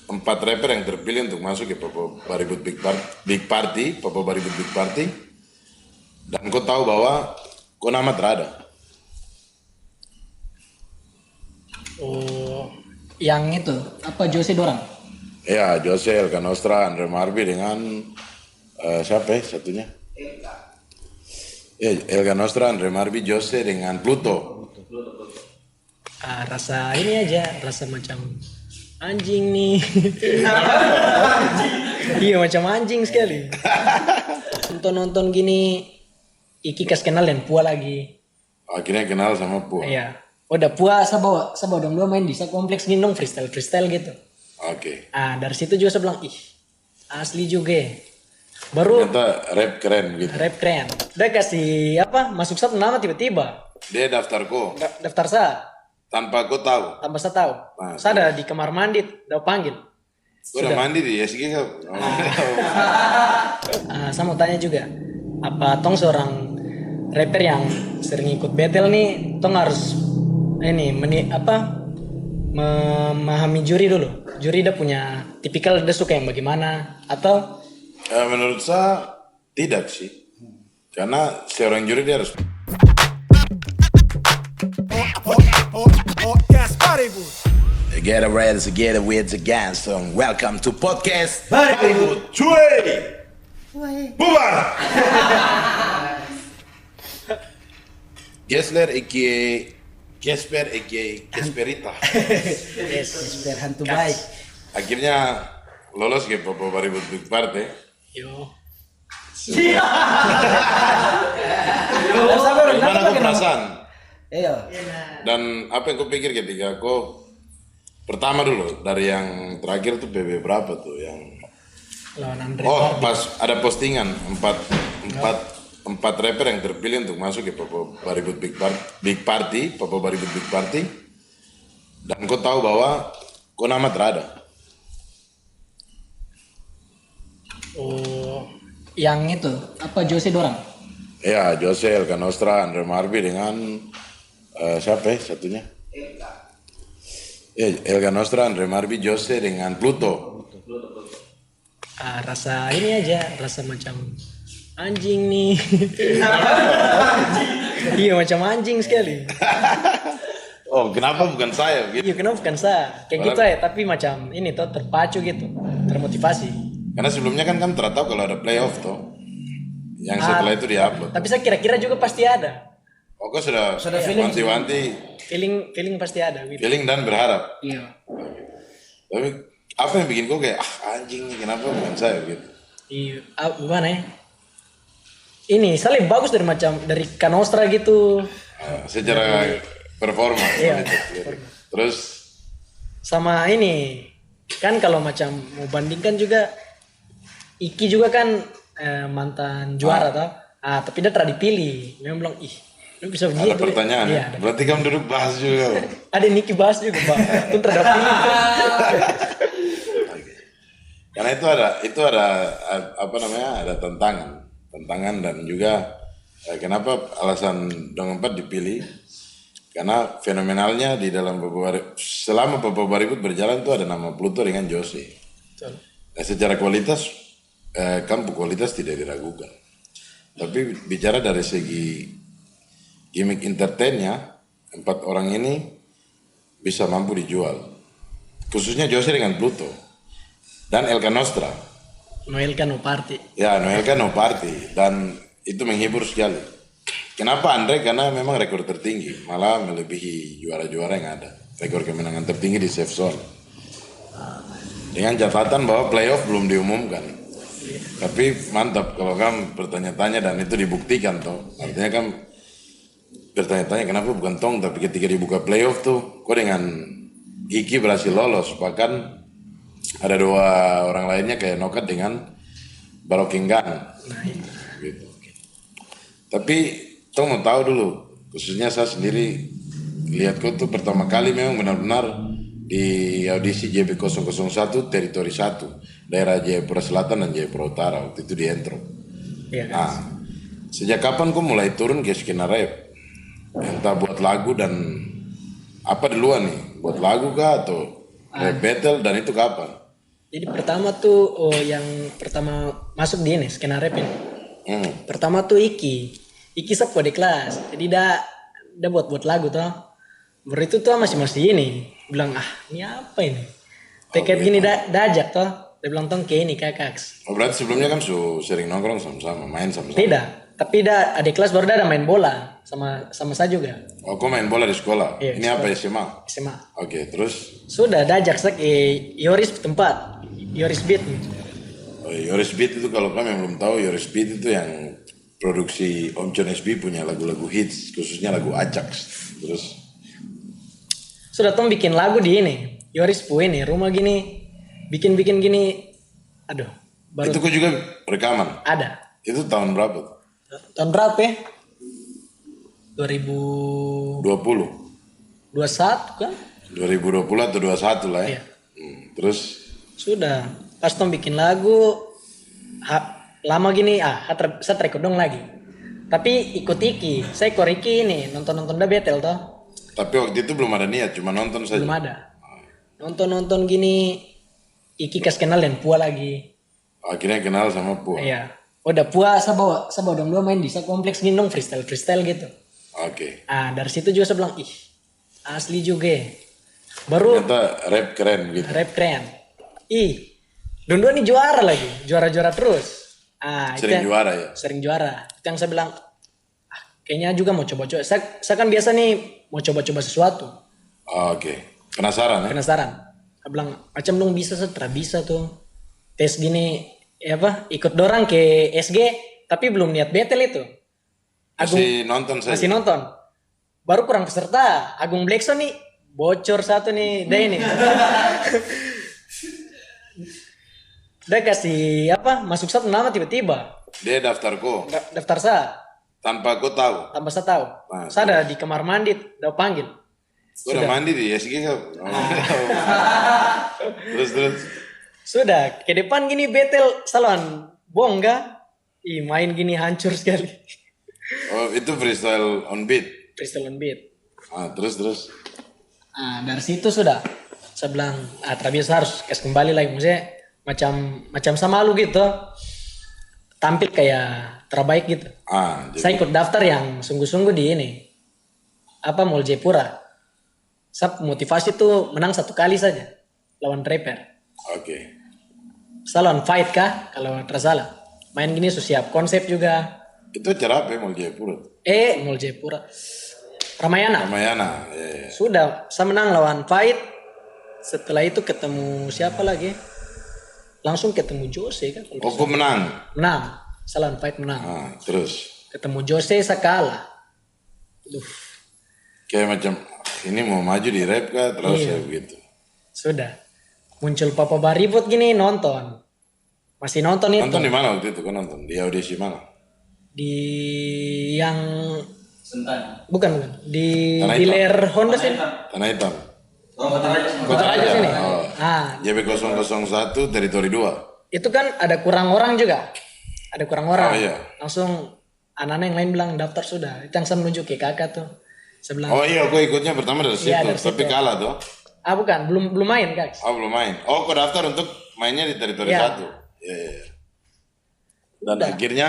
4 rapper yang terpilih untuk masuk ke Papua Baribut Big Party, Papua Baribut Big Party. Dan kau tahu bahwa kau nama terada. Oh, yang itu apa Jose Dorang? Ya, Jose, Elka Nostra, Andre Marbi dengan siapa ya satunya? Ya, Elka Nostra, Andre Marbi, Jose dengan Pluto. Rasa ini aja, rasa macam anjing nih. Iya macam anjing sekali. Nonton gini, Iki kas kenal dan Pua lagi. Akhirnya kenal sama Pua. Iya. Udah Pua sabawa dong dua main di kompleks gini dong freestyle gitu. Oke. Dari situ juga saya bilang ih asli juga. Ya. Baru ternyata rap keren gitu. Rap keren. Udah kasih apa? Masuk satu nama tiba-tiba. Dia daftar kok. Daftar saya. Tanpa kau tahu. Tanpa saya tahu. Nah, saya ada di kamar mandi, udah panggil. Kau udah mandi di SG kau? Saya mau tanya juga, apa tong seorang rapper yang sering ikut battle nih, tong harus memahami juri dulu. Juri dia punya tipikal dia suka yang bagaimana atau? Menurut saya tidak sih, karena seorang juri dia harus. Get ready to get with the gang song. Welcome to podcast Baribut. Cuy, bubar. Gesler Kesper Kesperita. Yes, biar hantu baik. Akhirnya lolos ke Papua Baribut Big Party. Yo. Gimana kau perasaan? Iya. Dan apa yang kau pikir ketika kau pertama dulu dari yang terakhir tuh PB berapa tuh yang Lawan Andre. pas ada postingan empat rapper yang terpilih untuk masuk ke Papua Baribut Big Party, Papua Baribut Big Party. Dan kau tahu bahwa kau nama terada. Oh, yang itu apa Jose Dorang? Ya, Jose, Elka Nostra, Andre Marbi dengan siapa ya satunya? Ya, Elka Nostra, Andre Marbi, Jose dengan Pluto. Rasa ini aja, rasa macam anjing nih. Iya macam anjing sekali. Oh, kenapa bukan saya? Gitu. Iya kenapa bukan saya? Kayak gitu ya, tapi macam ini tuh terpacu gitu, termotivasi. Karena sebelumnya kan kamu tidak tahu kalau ada playoff tuh. Yang setelah itu diupload. Tapi saya kira-kira juga pasti ada. Oh, kau sudah feeling wanti-wanti. Feeling pasti ada gitu. Feeling dan berharap. Iya. Tapi apa yang bikin kau kayak anjing nih kenapa bukan saya gitu? Iya, gimana ya? Ini saya lebih bagus dari Canostra gitu. Secara performa. Iya. Gitu. Terus Sama ini kan kalau macam mau bandingkan juga Iki juga kan mantan juara toh. Tapi dia tidak dipilih. Memang bilang ih, lu bisa begitu. ada pertanyaan. Iya, Ya? Berarti kamu duduk bahas juga. ada Niki bahas juga, Pak. Itu terhadap pilih. Karena itu ada apa namanya? Ada tantangan dan juga kenapa alasan Dong 4 dipilih? Karena fenomenalnya di dalam selama Papua Baribut berjalan tuh ada nama Pluto dengan Jose. Nah, secara kualitas kamu kualitas tidak diragukan. Tapi bicara dari segi gimmick entertainnya, 4 orang ini bisa mampu dijual. Khususnya Jose dengan Pluto dan Elka Nostra. Noel kan no party. Ya, Noelka no party dan itu menghibur sekali. Kenapa Andre? Karena memang rekor tertinggi, malah melebihi juara-juara yang ada. Rekor kemenangan tertinggi di safe zone. Dengan catatan bahwa playoff belum diumumkan. Tapi mantap kalau kamu bertanya-tanya dan itu dibuktikan toh. Artinya kan bertanya-tanya kenapa bukan Tong, tapi ketika dibuka playoff tuh, kok dengan Iki berhasil lolos. Bahkan ada 2 orang lainnya kayak Nokat dengan Barokinggan. Gitu. Tapi Tong mau tahu dulu, khususnya saya sendiri lihat kau tuh pertama kali memang benar-benar di audisi JB001 teritori 1 daerah Jayapura Selatan dan Jayapura Utara waktu itu di Entro. Iya. Nah, sejak kapan kau mulai turun ke skena rap? Entah buat lagu dan apa duluan nih? Buat lagu kah atau rap battle dan itu kapan? Jadi pertama tuh yang pertama masuk di ini skena rap ini. Pertama tuh Iki sepo di kelas. Jadi dah buat lagu tuh. Baru itu tuh masih ini bilang ini apa ini? Teket gini ajak tuh. Dia bilang tong kayak ini kakak. Oh berarti sebelumnya kan sering nongkrong sama-sama, main sama-sama. Tidak, tapi adik kelas baru ada main bola sama saya juga. Oh kau main bola di sekolah? Iya, Ini apa SMA? SMA. Oke, terus? Sudah ajak Yoris tempat. Yoris Beat. Oh, Yoris Beat itu kalau kalian yang belum tahu, Yoris Beat itu yang produksi Om John SB punya lagu-lagu hits, khususnya lagu Ajax. Terus? Sudah tong bikin lagu di ini. Yoris pu ini rumah gini. Bikin gini. Aduh. Baru Itu kau juga rekaman? ada. Itu tahun berapa? Tahun berapa ya? 2021 20? kan? 2020 atau 21 lah ya? Iya. Terus? Sudah. Pas tong bikin lagu. Lama gini. Saya record dong lagi. Tapi ikut Iki. Saya ikut Iki ini. Nonton dah betel toh. Tapi waktu itu belum ada niat, cuma nonton saja? Belum ada. Nonton gini. Iki kas kenal dan Pua lagi. Akhirnya kenal sama Pua? Iya. Udah Pua saya bawa dong dua main di kompleks gini dong freestyle gitu. Oke. Dari situ juga saya bilang asli juga. Baru Ternyata rap keren gitu? rap keren. Dua nih juara lagi. Juara terus. Sering juara ya? Sering juara. Itu yang saya bilang kayaknya juga mau coba-coba. Saya kan biasa nih mau coba-coba sesuatu. Oke. Penasaran ya? Penasaran. Saya bilang macam dong bisa bisa tuh. Tes gini ikut dorang ke SG tapi belum niat battle itu. Masih nonton saja? Masih nonton. Baru kurang peserta. Agung Blackson nih bocor satu nih. Dia ini. Dia kasih masuk satu nama tiba-tiba. Dia daftar kok? Daftar saya. Tanpa kau tahu? Tanpa saya tahu. Saya ada di kamar mandi. Udah panggil. Kau udah mandi di SG kau? Terus? Sudah. Ke depan gini battle salon. Bongga. Main gini hancur sekali. Oh itu freestyle on beat? Freestyle on beat. Terus? Dari situ sudah. Saya bilang, terbiasa harus kasih kembali lagi. Maksudnya macam sama lu gitu. Tampil kayak terbaik gitu. Jadi, Saya ikut daftar yang sungguh-sungguh di ini. Mall Jayapura. Saya motivasi tuh menang 1 kali saja. Lawan rapper. Oke. Saya lawan fight kah? Kalau tersalah. Main gini siap konsep juga. Itu acara apa ya Mall Jayapura? Mall Jayapura. Ramayana. Ya. Sudah, saya menang lawan fight. Setelah itu ketemu siapa lagi? Langsung ketemu Jose kan. Kok menang? Menang. Saya lawan fight menang. Terus? Ketemu Jose saya kalah. Kayak macam ini mau maju di rap kah? Terus ya begitu. Sudah. Muncul Papa Baribut gini nonton. Masih nonton itu. Nonton di mana waktu itu? Kau nonton? Di audisi mana? Di yang Sentani. bukan di Tanah dealer Honda sini. Tanah Hitam. Kota Raja sini. JB001 teritori 2. Itu kan ada kurang orang juga. Ada kurang orang. Iya. Langsung anak-anak yang lain bilang daftar sudah. Itu yang saya menunjuk ke kakak tuh. Saya bilang, Aku ikutnya pertama dari situ, Iya, dari tapi situ. kalah tuh. bukan, belum main kak. Belum main. Kau daftar untuk mainnya di teritori Iya. 1. Iya. Dan akhirnya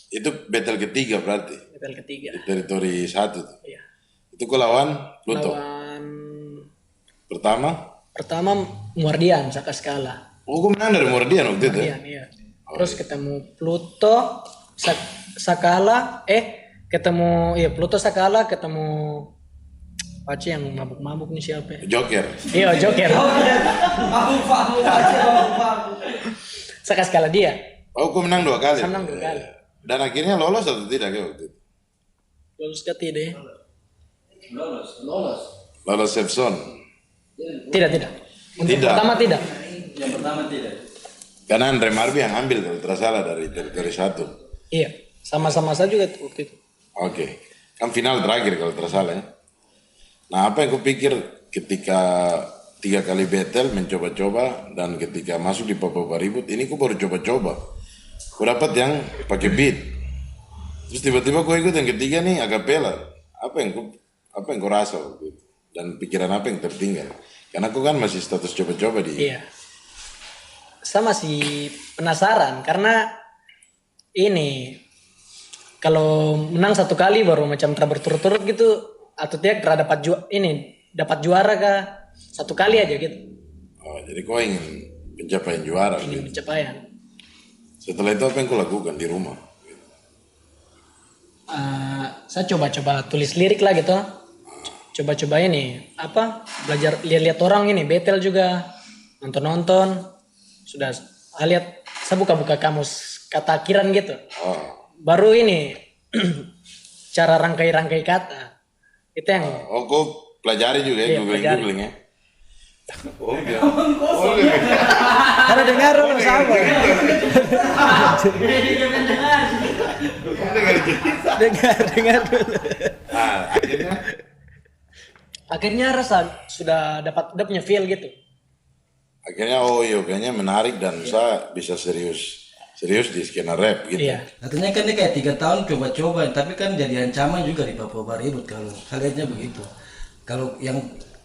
itu battle ketiga berarti. Battle ketiga. Di teritori 1 tuh. Iya. Itu kau lawan Pluto. Lawan Pertama? Muardian, Saka Skala. Kau menang dari Murdian waktu itu. Muardian, iya. Terus ketemu Pluto, Sakala, ketemu Pluto Sakala, ketemu Paci yang mabuk-mabuk nih siapa ya? Joker. Iya, Joker. Saka Skala dia. Kau menang 2 kali. Saya menang 2 kali. Dan akhirnya lolos atau tidak ya waktu itu? Lulus ke tidak? Lolos safe zone. Tidak. Untuk Tidak. pertama tidak. Yang pertama tidak. Karena Andre Marbi yang ambil kalau tidak salah dari teritori 1. Iya, sama-sama saya juga waktu itu. Oke. Kan final terakhir kalau tidak salah ya. Nah apa yang kupikir ketika 3 kali battle mencoba-coba dan ketika masuk di Papa Baribut ini ku baru coba-coba. Ku dapat yang pakai beat. Terus tiba-tiba ku ikut yang ketiga nih acapella. Apa yang ku rasa waktu itu? Dan pikiran apa yang tertinggal? Karena aku kan masih status coba-coba di Iya. saya masih penasaran karena ini kalau menang satu kali baru macam berturut-turut gitu atau tidak dapat dapat juara kah satu kali aja gitu. Oh, jadi kau ingin pencapaian juara Ini gitu. pencapaian. Setelah itu apa yang kau lakukan di rumah? Saya coba-coba tulis lirik lah gitu. Coba-coba ini belajar lihat-lihat orang ini betel juga nonton-nonton sudah lihat saya buka-buka kamus kata akhiran gitu. Oh, Baru ini cara rangkai-rangkai kata itu yang oh kau pelajari juga ya, Iya, pelajari. googling ya? Oh, iya. Oh, iya. karena dengar orang sama. dengar dulu. Ah, akhirnya Akhirnya rasa sudah udah punya feel gitu. oh iya kayaknya menarik dan saya bisa serius di skena rap gitu. Iya. Katanya kan dia kayak 3 tahun coba-coba, tapi kan jadi ancaman juga di Papua Baribut kalau saya lihatnya begitu. Kalau yang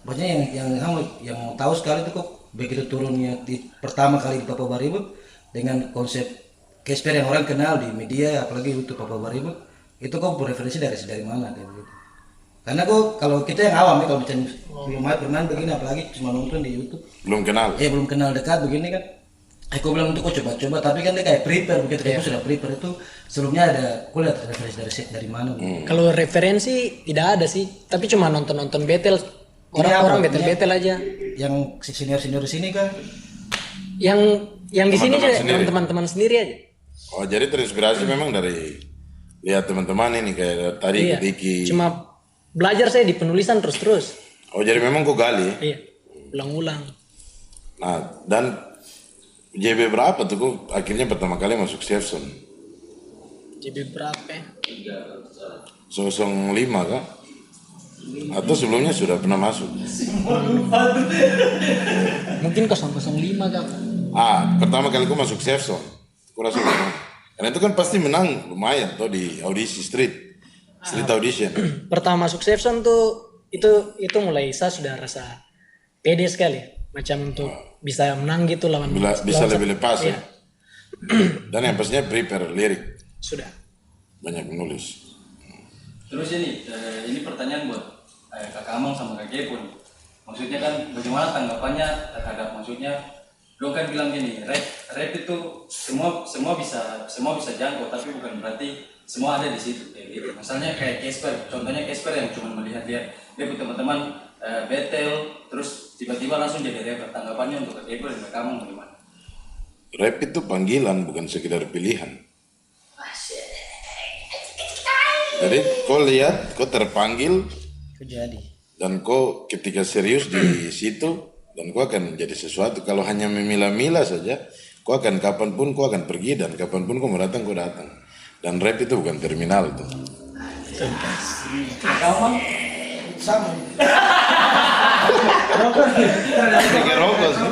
banyak yang tahu sekali itu kok begitu turunnya pertama kali di Papua Baribut dengan konsep Casper yang orang kenal di media, apalagi YouTube Papua Baribut, itu kok referensi dari mana kayak begitu. Karena kok kalau kita yang awam ya kalau macam belum bermain begini apalagi cuma nonton di YouTube. Belum kenal. Belum kenal dekat begini kan. Aku bilang untuk kok coba-coba tapi kan dia kayak prepare begitu aku sudah prepare itu sebelumnya ada aku lihat referensi dari mana. Kalau referensi tidak ada sih, tapi cuma nonton-nonton betel orang-orang betel-betel aja. Yang senior di sini kan Yang di sini Teman-teman aja sendiri. teman-teman sendiri aja. Oh, jadi terinspirasi memang dari lihat teman-teman ini kayak tadi Iya. Diki. Cuma belajar saya di penulisan terus-terus. Oh, jadi memang kau gali. Iya. Ulang-ulang. Nah, dan JB berapa tuh kau akhirnya pertama kali masuk Jefferson? JB berapa ya? 05 kah? Atau sebelumnya sudah pernah masuk? Mungkin 005 kan. Pertama kali kau masuk Jefferson. Kau rasa gimana? Karena itu kan pasti menang lumayan tuh di audisi street audition. Pertama masuk Jefferson tuh itu mulai saya sudah rasa pede sekali. Macam untuk bisa menang gitu lawan Bisa lebih lepas ya. Iya. Dan yang pastinya prepare lirik, Sudah. banyak menulis. Terus ini pertanyaan buat Kak Amang sama Kak Kepun. Maksudnya kan bagaimana tanggapannya terhadap maksudnya lo kan bilang gini, rap itu semua bisa jangkau tapi bukan berarti semua ada di situ kayak gitu. Misalnya kayak Casper, contohnya Casper yang cuma melihat-lihat dia punya teman-teman battle terus tiba-tiba langsung jadi rapper. Tanggapannya untuk Kak Kepun dan Kak Amang bagaimana? Rap itu panggilan bukan sekedar pilihan. Jadi kau lihat, kau terpanggil Terjadi. dan kau ketika serius di situ dan kau akan menjadi sesuatu. Kalau hanya memilah-milah saja, kau akan kapanpun kau akan pergi dan kapanpun kau mau datang kau datang. Dan rap itu bukan terminal tuh. Kak Amang sama. Pakai rokok sih.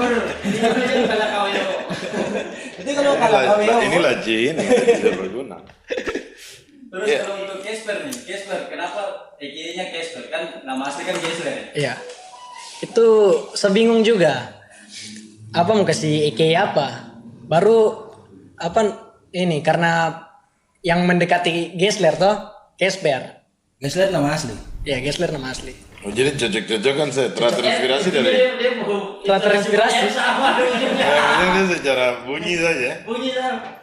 Jadi kalau kalau Inilah J ini tidak berguna. Terus Iya. kalau untuk Casper nih, Casper kenapa EKI-nya Casper kan nama asli kan Casper ya? Iya. Itu saya bingung juga. Apa mau kasih EK apa? Baru ini karena yang mendekati Gessler toh, Casper. Casper nama asli. Ya, Gessler nama asli. Oh, jadi cocok-cocokan saya terinspirasi dari. Telah terinspirasi. Maksudnya dia secara bunyi saja. Bunyi sama.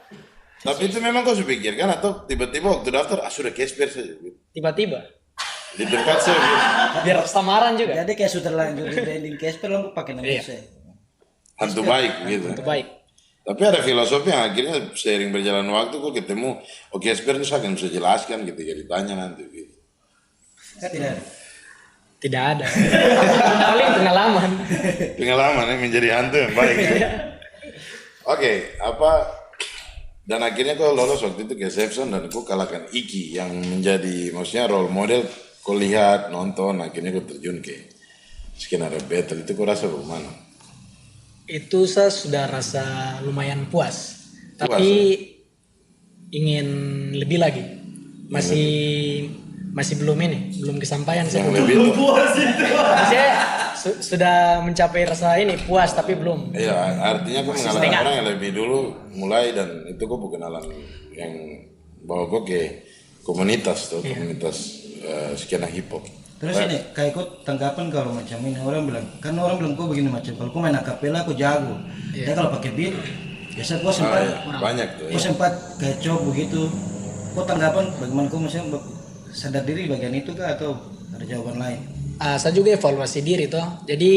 Tapi itu memang kau pikirkan atau tiba-tiba waktu daftar sudah Casper saja gitu. Tiba-tiba. Di tempat saya gitu. Biar samaran juga. Jadi kayak sudah lanjut di branding Casper lalu pakai nama Iya. saya. Hantu baik gitu. Itu baik. Tapi ada filosofi yang akhirnya seiring berjalan waktu kok ketemu, oh Casper ini saya akan bisa jelaskan ketika ditanya nanti gitu. Kan tidak. Tidak ada. Paling pengalaman. Pengalaman ya menjadi hantu yang baik. Oke, dan akhirnya kau lolos waktu itu ke Jefferson dan kau kalahkan Iki yang menjadi maksudnya role model. Kau lihat, nonton, akhirnya kau terjun ke skena rap battle itu kau rasa bagaimana? Itu saya sudah rasa lumayan puas. Tapi ingin lebih lagi. Masih belum kesampaian saya. Yang lebih itu Maksudnya sudah mencapai rasa ini puas tapi belum. Iya, artinya kok mengalami setengah. orang yang lebih dulu mulai, dan itu kok kenalan yang bawa kok ke komunitas tuh, komunitas skena hip hop. Terus ini kayak kok tanggapan kalau macam ini orang bilang, kan orang bilang kok begini macam kalau kau main akapela aku jago. Ya kalau pakai beat biasa kok sempat Banyak tuh. kok sempat kayak cok begitu. Kok tanggapan bagaimana kau misalnya sadar diri bagian itu kah atau ada jawaban lain? Saya juga evaluasi diri toh. Jadi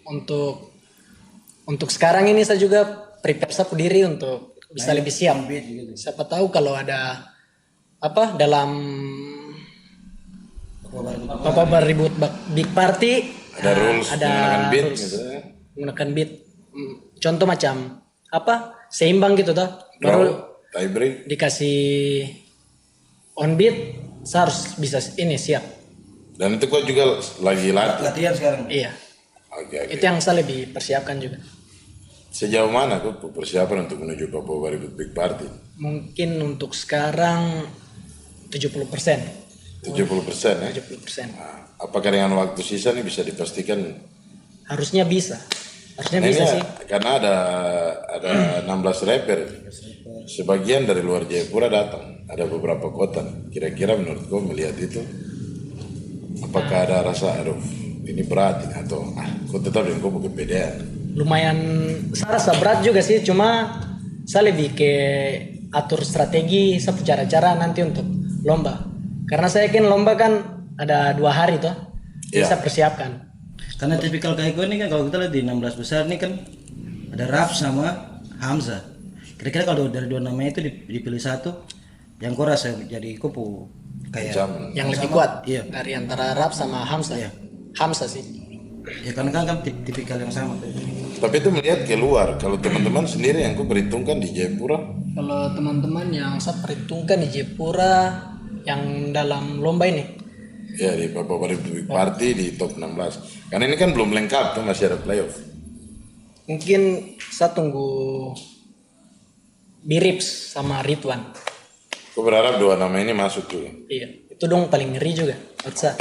untuk sekarang ini saya juga prepare sapu diri untuk bisa lebih siap. Beat gitu. Siapa tahu kalau ada apa dalam Papa Bar Ribut Big Party Ada rules ada menggunakan beat rules gitu ya. menggunakan beat. Contoh macam apa seimbang gitu toh. Draw, Baru tie break. dikasih on beat saya harus bisa ini siap. Dan itu kok juga lagi latih. Latihan sekarang. Iya. Oke. Itu yang saya lebih persiapkan juga. Sejauh mana kok persiapan untuk menuju Papua Baribut Big Party? Mungkin untuk sekarang 70%. 70% ya. 70%. Nah, apakah dengan waktu sisa nih bisa dipastikan? Harusnya bisa. Harusnya Nah, bisa ini sih. karena ada 16 rapper. Sebagian dari luar Jayapura datang. Ada beberapa kota. Kira-kira menurut kau melihat itu, apakah ada rasa aduh ini berat ini, atau kau tetap dengan kau kepedean? Lumayan saya rasa berat juga sih, cuma saya lebih ke atur strategi, saya cara-cara nanti untuk lomba. Karena saya yakin lomba kan ada 2 hari toh. Jadi Iya. saya persiapkan. Karena tipikal kayak gue nih kan kalau kita lihat di 16 besar nih kan ada Raf sama Hamzah. Kira-kira kalau dari 2 nama itu dipilih satu yang kau rasa jadi kupu kayak Jam. Yang lebih kuat Iya. dari antara Rap sama Hamzah. Iya. Hamzah sih. ya karena kan tipikal yang sama. Tapi itu melihat keluar. Kalau teman-teman sendiri yang kau perhitungkan di Jayapura, Kalau teman-teman yang saya perhitungkan di Jayapura yang dalam lomba ini, ya di Papua Baribut Big Party di top 16. Karena ini kan belum lengkap tuh, masih ada playoff. mungkin saya tunggu Birips sama Ridwan. Kau berharap 2 nama ini masuk juga. Iya, itu dong paling ngeri juga menurut saya.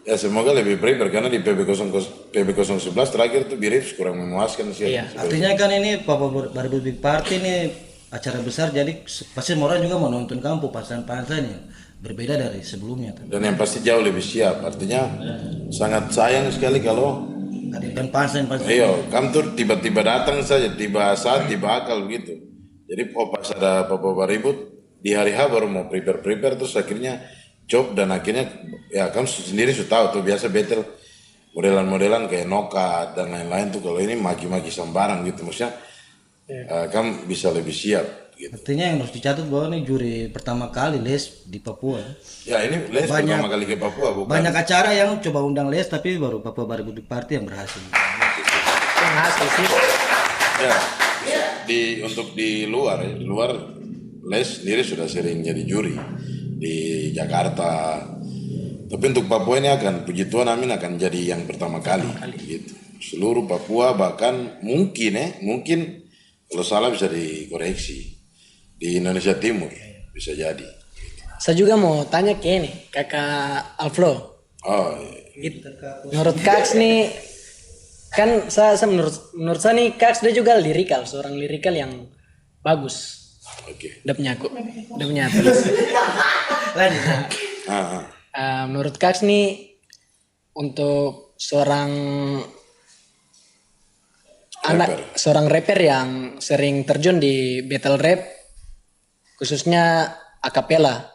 Ya semoga lebih prepare karena di PB011 terakhir tuh Birips kurang memuaskan sih. Iya. Artinya kan ini Papua Baribut Big Party ini acara besar jadi pasti semua orang juga mau nonton kamu pasan-pasan ya berbeda dari sebelumnya. Dan yang pasti jauh lebih siap. Artinya sangat sayang sekali kalau Hadirkan pasan. kamu tuh tiba-tiba datang saja, tiba saat, tiba akal begitu. Jadi pas ada Papua Baribut di hari H baru mau prepare terus akhirnya job, dan akhirnya ya kamu sendiri sudah tahu tuh biasa battle modelan-modelan kayak Nokat dan lain-lain tuh kalau ini maki-maki sembarang gitu, maksudnya kamu bisa lebih siap gitu. Artinya yang harus dicatat bahwa ini juri pertama kali Les di Papua. Ya ini Les pertama kali ke Papua bukan? Banyak acara yang coba undang Les tapi baru Papua Baribut Big Party yang berhasil. Yang asli sih. Ya, untuk di luar Les sendiri sudah sering jadi juri di Jakarta. Tapi untuk Papua ini akan, puji Tuhan amin, akan jadi yang pertama kali gitu. Seluruh Papua, bahkan mungkin kalau salah bisa dikoreksi di Indonesia Timur bisa jadi. Saya juga mau tanya ke ini, Kakak Alflo. Oh, Gitu. Menurut Kaks nih, kan saya menurut saya nih Kaks dia juga lirikal, seorang lirikal yang bagus. oke. Dia punya tulis. Lanjut. Menurut Kaks nih untuk seorang seorang rapper yang sering terjun di battle rap, khususnya akapela,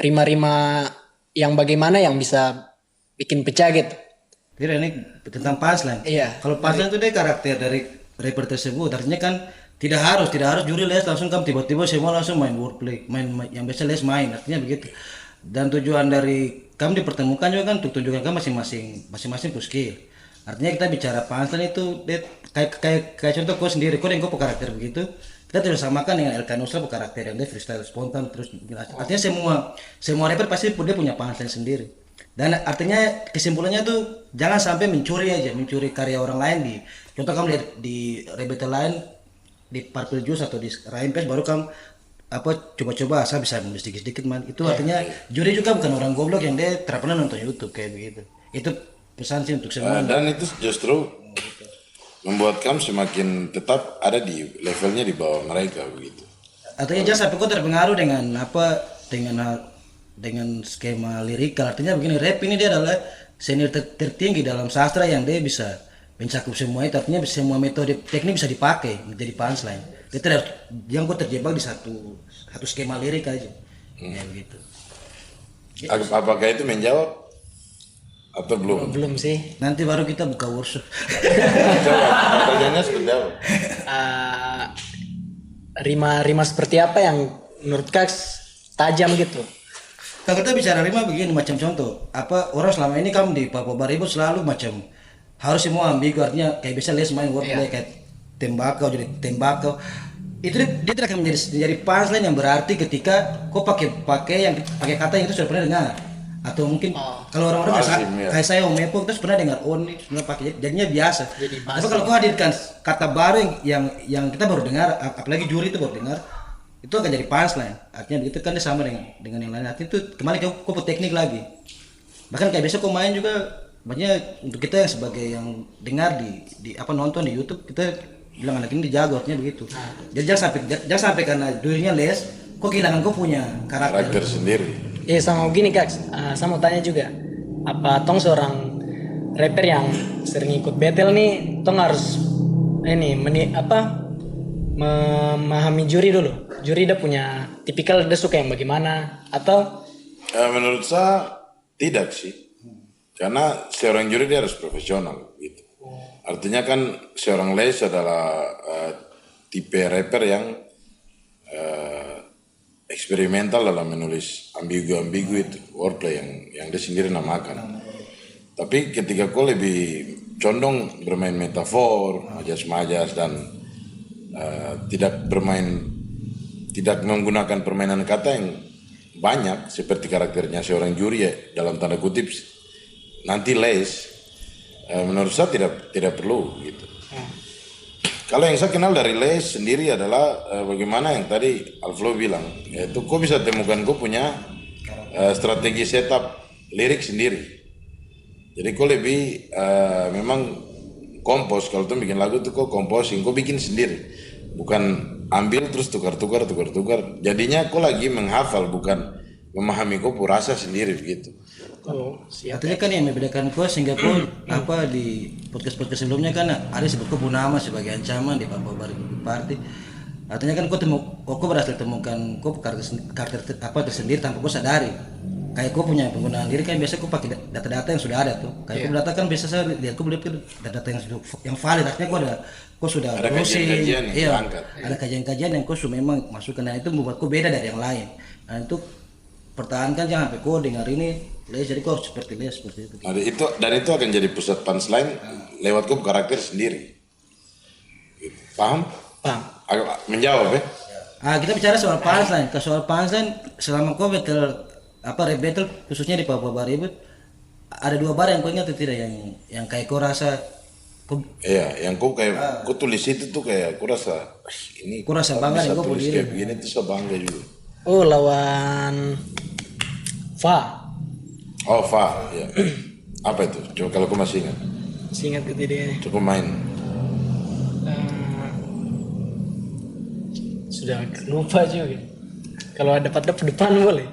rima-rima yang bagaimana yang bisa bikin pecah gitu. Tidak, ini tentang punchline. Iya. Kalau punchline itu dia karakter dari rapper tersebut. Artinya kan tidak harus juri Les langsung kamu tiba-tiba semua langsung main wordplay, main yang biasa Les main. Artinya begitu. Dan tujuan dari kamu dipertemukan juga kan untuk tunjukkan kamu masing-masing punya skill. Artinya kita bicara punchline itu kayak contoh kau sendiri, kau yang kau karakter begitu. Kita tidak samakan dengan Elkan Nusra karakter yang dia freestyle spontan terus. Artinya semua rapper pasti dia punya punchline sendiri. Dan artinya kesimpulannya tuh jangan sampai mencuri karya orang lain di contoh kamu lihat di rebettel lain di Purple Juice atau di Rampage baru kamu coba-coba asal bisa nulis sedikit-sedikit man. Itu artinya juri juga bukan orang goblok yang dia pernah nonton YouTube kayak begitu. Itu pesan sih untuk semua. Dan itu justru membuat kamu semakin tetap ada di levelnya di bawah mereka begitu. Artinya jangan sampai kau terpengaruh dengan apa dengan skema lirikal. Artinya begini, rap ini dia adalah senior tertinggi dalam sastra yang dia bisa mencakup semua itu. Artinya semua metode teknik bisa dipakai menjadi punchline. Dia tidak yang kau terjebak di satu skema lirik aja. Ya begitu. Apakah itu menjawab atau belum? Belum sih. Nanti baru kita buka workshop. Coba pertanyaannya seperti apa? Rima seperti apa yang menurut Kak tajam gitu? Kalau kita bicara rima begini, macam contoh, apa orang selama ini kamu di Papua Barat itu selalu macam harus semua ambigu, artinya kayak bisa les main wordplay kayak tembakau jadi tembakau. Itu dia tidak akan menjadi punchline yang berarti ketika kau pakai kata yang itu sudah pernah dengar. Atau mungkin kalau orang-orang kayak saya Om Epo terus pernah dengar nih pernah pakai jadinya biasa. Tapi kalau kau hadirkan kata baru yang kita baru dengar, apalagi juri itu baru dengar, itu akan jadi punchline. Artinya itu kan dia sama dengan yang lain. Artinya itu kembali kau teknik lagi. Bahkan kayak biasa kau main juga banyak untuk kita yang sebagai yang dengar di apa nonton di YouTube, kita bilang anak ini dijago, artinya begitu. Jadi jangan sampai karena dulunya les kok kehilangan kau punya karakter sendiri. Sama gini Kak, saya mau tanya juga, apa tong seorang rapper yang sering ikut battle nih, tong harus memahami juri dulu. Juri dia punya tipikal, dia suka yang bagaimana atau? Menurut saya tidak sih, karena seorang juri dia harus profesional gitu. Artinya kan seorang Les adalah tipe rapper yang eksperimental dalam menulis ambigu itu, wordplay yang dia sendiri namakan. Tapi ketika kau lebih condong bermain metafor, majas-majas dan tidak menggunakan permainan kata yang banyak seperti karakternya seorang juri dalam tanda kutip nanti les, menurut saya tidak perlu gitu. Kalau yang saya kenal dari Les sendiri adalah bagaimana yang tadi Alflo bilang, yaitu kau bisa temukan kau punya strategi setup lirik sendiri. Jadi kau lebih memang kompos, kalau tuh bikin lagu tuh kau composing, kau bikin sendiri. Bukan ambil terus tukar. Jadinya kau lagi menghafal, bukan memahami kau rasa sendiri begitu. Artinya kan yang membedakan kau sehingga kau apa di podcast sebelumnya kan ada sebut kau nama sebagai ancaman di Papua Barat Party. Artinya kan kau berhasil temukan kau karakter apa tersendiri tanpa kau sadari. Kayak kau punya penggunaan diri kan biasa kau pakai data-data yang sudah ada tuh. Kayak kau data kan biasa saya lihat kau beli data yang valid. Artinya kau sudah ada kajian-kajian yang diangkat. Ada kajian-kajian yang kau sudah memang masukkan, dan itu membuat kau beda dari yang lain. Nah itu pertahankan, jangan sampai kau dengar ini Les, jadi kau seperti itu. Nah, itu akan jadi pusat punchline lewat kau karakter sendiri. Paham? Agak menjawab ya? Kita bicara soal punchline. Soal punchline selama kau rap battle khususnya di Papua Barat, ada 2 bar yang kau ingat atau tidak yang kayak kau rasa iya, yang kau kayak kau tulis itu tuh kayak kau rasa ini kau rasa bangga nih kau tulis kayak begini tuh saya bangga juga. Lawan Fa. Fa, ya. Apa itu? Coba kalau kau masih ingat. Masih ingat gitu dia. Coba main. Sudah lupa juga. Kalau ada depan boleh.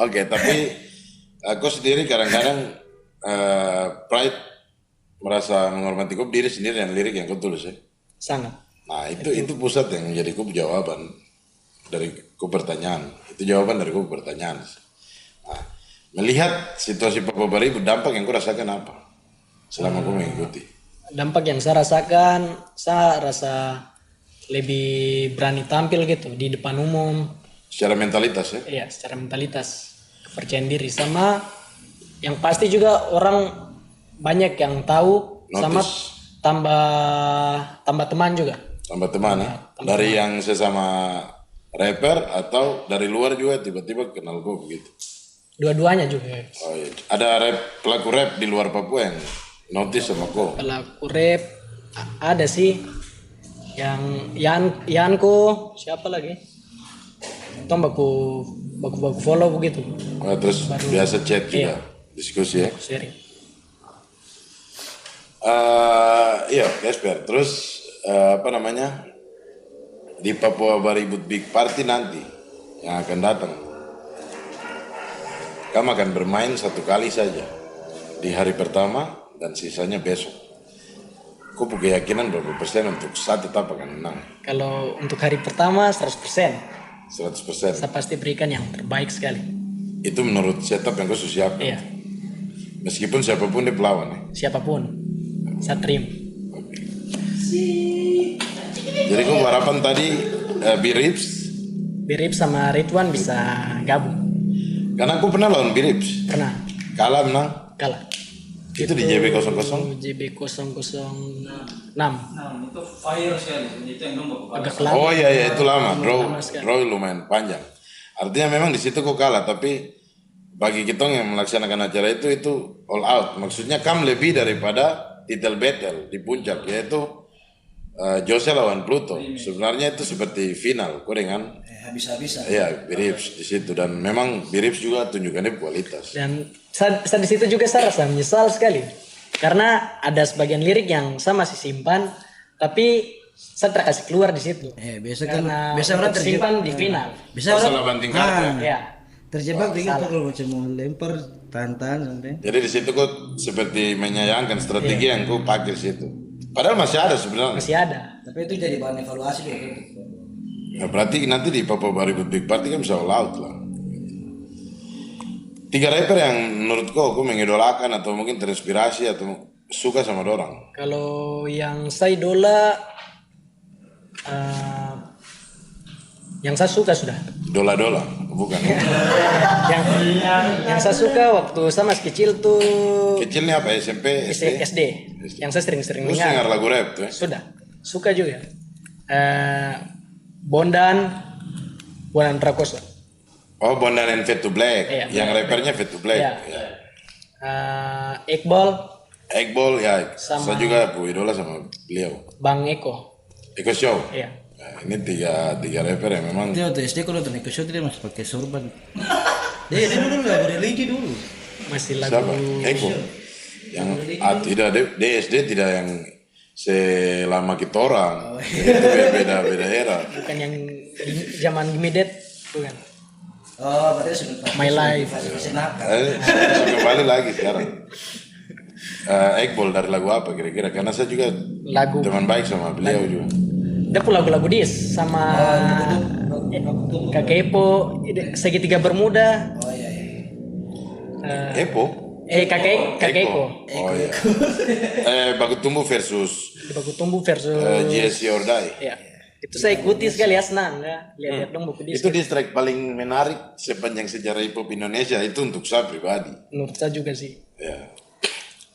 Oke, tapi aku sendiri kadang-kadang pride merasa menghormati kau diri sendiri dan lirik yang kau tulis ya. Sangat. Nah itu pusat yang menjadi kau jawaban dari kau pertanyaan. Itu jawaban dari kau pertanyaan. Nah, melihat situasi Papua Barat, dampak yang kau rasakan apa selama kau mengikuti? Dampak yang saya rasakan, saya rasa lebih berani tampil gitu di depan umum. Secara mentalitas ya? Iya, secara mentalitas, kepercayaan diri, sama yang pasti juga orang banyak yang tahu. Notice. Sama tambah teman juga. Tambah teman ya? Dari yang sesama rapper atau dari luar juga tiba-tiba kenal gue begitu? Dua-duanya juga. Oh iya. Ada pelaku rap di luar Papua yang notice sama gue? Pelaku rap ada sih, yang Yanko, siapa lagi? Tong baku follow begitu. Terus biasa chat juga? diskusi ya. Sharing. Iya, Casper. Terus apa namanya, di Papua Baribut Big Party nanti yang akan datang, kamu akan bermain 1 kali saja di hari pertama dan sisanya besok. Kau punya keyakinan berapa persen untuk saya tetap akan menang? Kalau untuk hari pertama 100%. 100%. Saya pasti berikan yang terbaik sekali. Itu menurut setup yang kau sudah siapkan. Iya, Meskipun siapapun dia pelawan ya. siapapun. Saya terima. Jadi kau harapan tadi Birips, Birip sama Ridwan bisa gabung. karena aku pernah lawan Birips, Pernah kalah menang. kalah. Itu di JB 00. JB 006. Nah, itu fire sekali. Itu yang nomor Agak lama. Oh iya itu lama, Lama sekali. draw lumayan panjang. Artinya memang di situ kok kalah, tapi bagi kita yang melaksanakan acara itu all out. Maksudnya kam lebih daripada title battle di puncak, yaitu Jose lawan Pluto. Sebenarnya itu seperti final, kau dengan Habis-habisan. ya Birips di situ, dan memang Birips juga tunjukkannya kualitas. Dan saya di situ juga saya rasa menyesal sekali. Karena ada sebagian lirik yang saya masih simpan, tapi saya terkasih keluar di situ. Biasa kan Karena biasa orang tersimpan di final. Bisa Masalah banting kartu. Ya. terjebak begitu kalau macam mau lempar tahan-tahan sampai. Jadi di situ kok seperti menyayangkan strategi yang kau pakai di situ. Padahal masih ada sebenarnya. Masih ada. Tapi itu jadi bahan evaluasi deh. Ya, berarti nanti di Papua Baribut Big Party kan bisa all out lah. 3 rapper yang menurut kau mengidolakan atau mungkin terinspirasi atau suka sama dorang? Kalau yang saya idola, yang saya suka sudah. Dola-dola, bukan? yang saya suka waktu saya masih kecil tuh Kecilnya apa? SMP, SD? SD. Yang saya sering-sering Terus dengar dengar. lagu rap tuh ya? Sudah. Suka juga. Bondan Prakoso. Oh, Bondan and Fade to Black. Iya. Yang rappernya Fade to Black. Iya. Ya. Iqbal, Eggball ya, Sama- saya juga idola sama beliau. Bang Eko. Eko Show. Iya. Nah, ini tiga rapper yang memang Dia waktu SD kalau nonton Eko Show dia masih pakai sorban. Dia dulu lagu religi dulu. Masih lagu siapa? Eko. Yang tidak di SD tidak yang selama kita orang. Itu beda era. bukan yang di zaman Gimidet, bukan. Oh, berarti sudah My Life. masih nakal. Saya kembali lagi sekarang. Eggball dari lagu apa kira-kira? Karena saya juga Lagu teman baik sama beliau juga. dia pun lagu-lagu dis sama Kakek Epo, Segitiga Bermuda, Oh iya iya. Epo? Kakek Eko. Oh iya. Baku Tumbuh versus Baku Tumbuh versus GSC Ordai. ya. Itu saya ikuti sekali ya, senang ya. Lihat-lihat dong buku dis. Itu distrack paling menarik sepanjang sejarah hip hop Indonesia itu untuk saya pribadi. Menurut saya juga sih. Ya.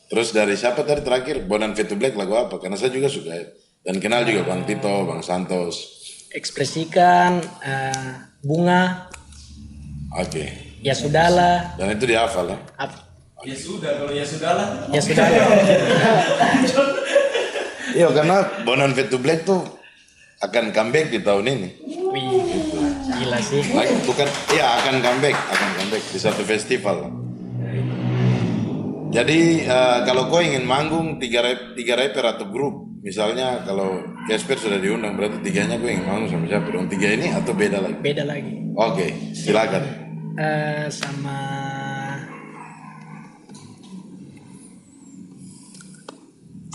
Terus dari siapa tadi terakhir? Bondan Fade to Black lagu apa? Karena saya juga suka ya. Dan kenal juga Bang Tito, Bang Santos. Ekspresikan, bunga, Oke. ya sudahlah, Dan itu dihafal ya. Ya sudah, kalau ya sudahlah. ya sudahlah. Iya karena Bondan Fade to Black tuh akan comeback di tahun ini. Wih, gila sih. Bukan, iya akan comeback di satu festival. Jadi kalau kau ingin manggung tiga rapper atau grup, misalnya kalau Casper sudah diundang berarti tiganya kau ingin manggung sama siapa? Dong 3 ini atau beda lagi? Beda lagi. Oke, silakan.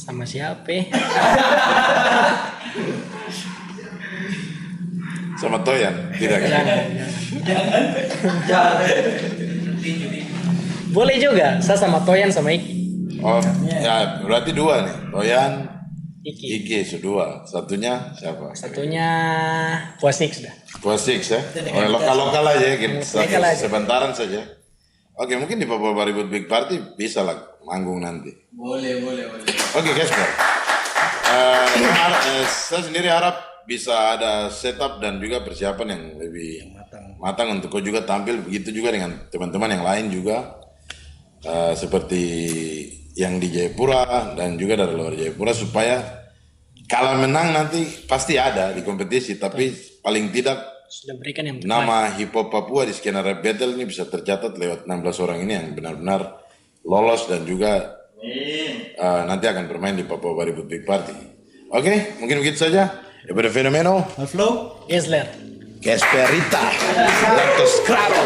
Sama siapa? Sama Toyan, tidak kan? Boleh juga, saya sama Toyan sama Iki. Oh, ya berarti 2 nih. Toyan, Iki. Iki sudah 2. Satunya siapa? Satunya Puasik sudah. Six ya? Oh, lokal aja ya, gitu. Lokal aja. Sebentaran saja. Oke, mungkin di Papua Baribut Big Party bisa lah manggung nanti. Boleh. Oke, Casper. Saya sendiri harap bisa ada setup dan juga persiapan yang lebih matang untuk kau juga tampil, begitu juga dengan teman-teman yang lain juga. Seperti yang di Jayapura dan juga dari luar Jayapura, supaya kalau menang nanti pasti ada di kompetisi, tapi paling tidak Sudah berikan yang terbaik. nama hip hop Papua di skena rap battle ini bisa tercatat lewat 16 orang ini yang benar-benar lolos dan juga nanti akan bermain di Papua Baribut Big Party. Oke, mungkin begitu saja. Eber Fenomeno, Flow. Gesler. Gasperita, Lactoscraro.